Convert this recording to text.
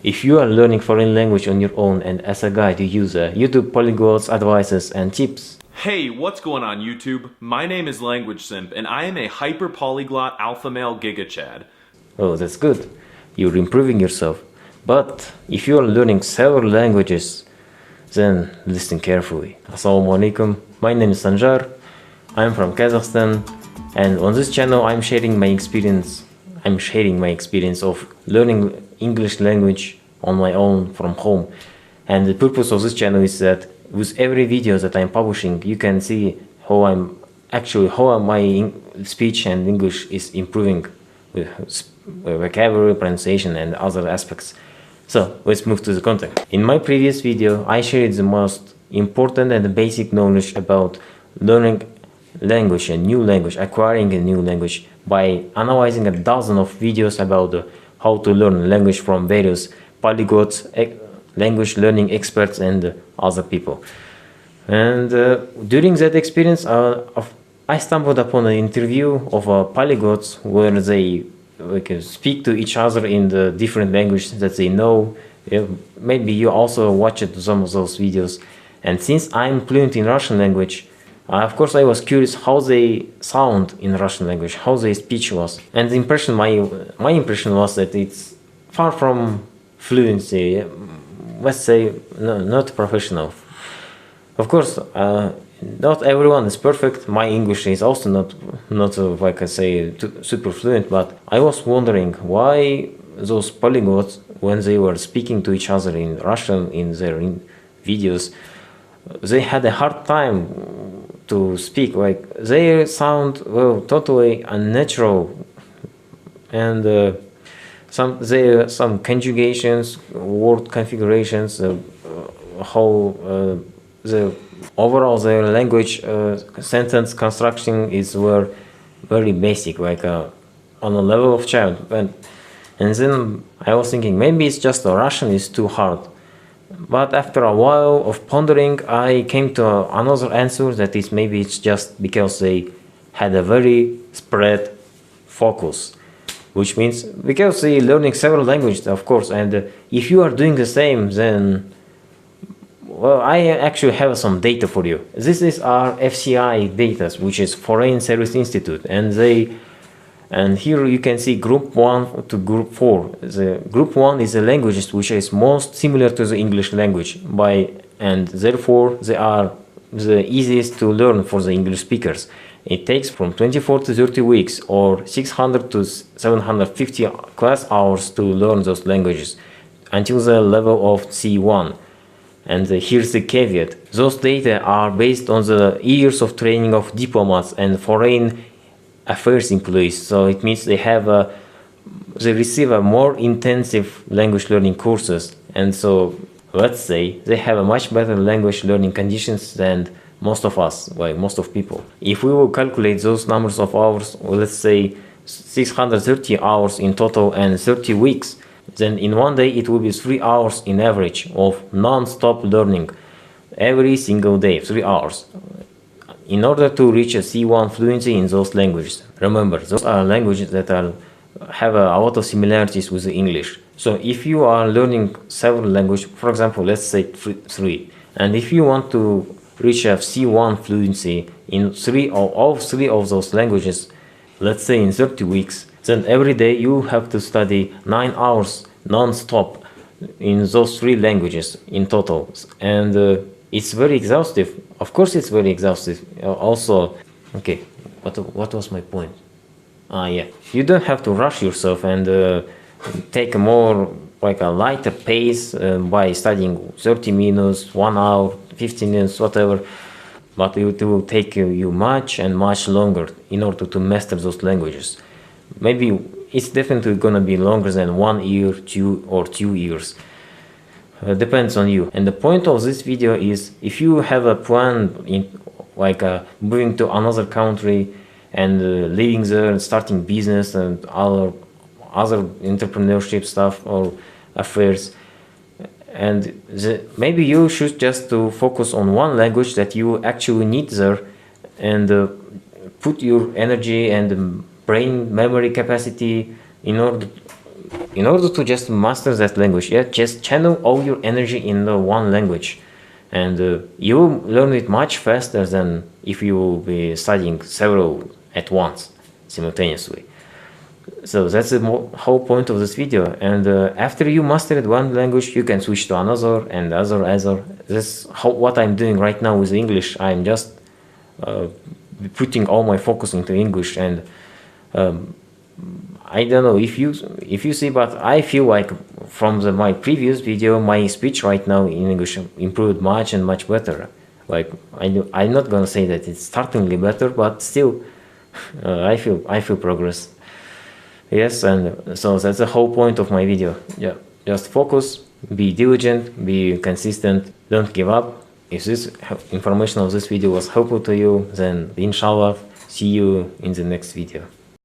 If you are learning foreign language on your own and as a guide you use YouTube polyglots, advices and tips. Hey, what's going on YouTube? My name is Language Simp and I am a hyper polyglot alpha male giga chad. Oh, that's good. You're improving yourself. But if you are learning several languages, then listen carefully. Assalamu alaikum. My name is Sanjar. I'm from Kazakhstan, and on this channel I'm sharing my experience. Of learning English language on my own from home. And the purpose of this channel is that with every video that I'm publishing, you can see how my speech and English is improving with vocabulary, pronunciation and other aspects. So let's move to the content. In my previous video, I shared the most important and basic knowledge about learning language, acquiring a new language by analyzing a dozen of videos about how to learn language from various polyglots, language learning experts and other people. And during that experience, I stumbled upon an interview of polyglots where they speak to each other in the different language that they know. Maybe you also watched some of those videos. And since I'm fluent in Russian language, of course I was curious how they sound in Russian language, how their speech was. And my impression was that it's far from fluency, let's say not professional. Of course, not everyone is perfect. My English is also not like I say super fluent, but I was wondering why those polyglots, when they were speaking to each other in Russian in their videos, they had a hard time to speak. Like they sound totally unnatural, and some conjugations, word configurations, how the overall the language sentence construction were very basic, like on a level of child. And then I was thinking maybe it's just the Russian is too hard. But after a while of pondering, I came to another answer, that is maybe it's just because they had a very spread focus. Which means because they learning several languages, of course, and if you are doing the same, then well, I actually have some data for you. This is our FCI data, which is Foreign Service Institute, and here you can see group 1 to group 4. The group 1 is the languages which is most similar to the English language, and therefore they are the easiest to learn for the English speakers. It takes from 24 to 30 weeks or 600 to 750 class hours to learn those languages until the level of C1. And here's the caveat. Those data are based on the years of training of diplomats and foreign affairs employees. So it means they receive a more intensive language learning courses. And so let's say they have a much better language learning conditions than most of us, like most of people. If we will calculate those numbers of hours, let's say 630 hours in total and 30 weeks, then in one day it will be 3 hours in average of non-stop learning every single day, 3 hours, in order to reach a C1 fluency in those languages. Remember, those are languages that have a lot of similarities with the English. So if you are learning several languages, for example, let's say 3, and if you want to reach a C1 fluency in all three of those languages, let's say in 30 weeks, then every day you have to study 9 hours non-stop in those 3 languages in total. And it's very exhaustive. Of course it's very exhaustive. Also, okay, what was my point? Yeah, you don't have to rush yourself and take a more like a lighter pace by studying 30 minutes, 1 hour, 15 minutes, whatever. But it will take you much and much longer in order to master those languages. Maybe it's definitely gonna be longer than 1 year, 2 years. Depends on you. And the point of this video is, if you have a plan in moving to another country and living there and starting business and other entrepreneurship stuff or affairs, and maybe you should just to focus on one language that you actually need there, and put your energy and brain memory capacity in in order to just master that language, yeah, just channel all your energy in the one language, and you will learn it much faster than if you will be studying several at once simultaneously. So that's the whole point of this video. And after you mastered one language, you can switch to another and other. That's what I'm doing right now with English. I'm just putting all my focus into English, and I don't know if you see, but I feel like from my previous video, my speech right now in English improved much and much better. Like I'm not gonna say that it's startlingly better, but still, I feel progress. Yes, and so that's the whole point of my video. Yeah, just focus, be diligent, be consistent, don't give up. If this information of this video was helpful to you, then inshallah, see you in the next video.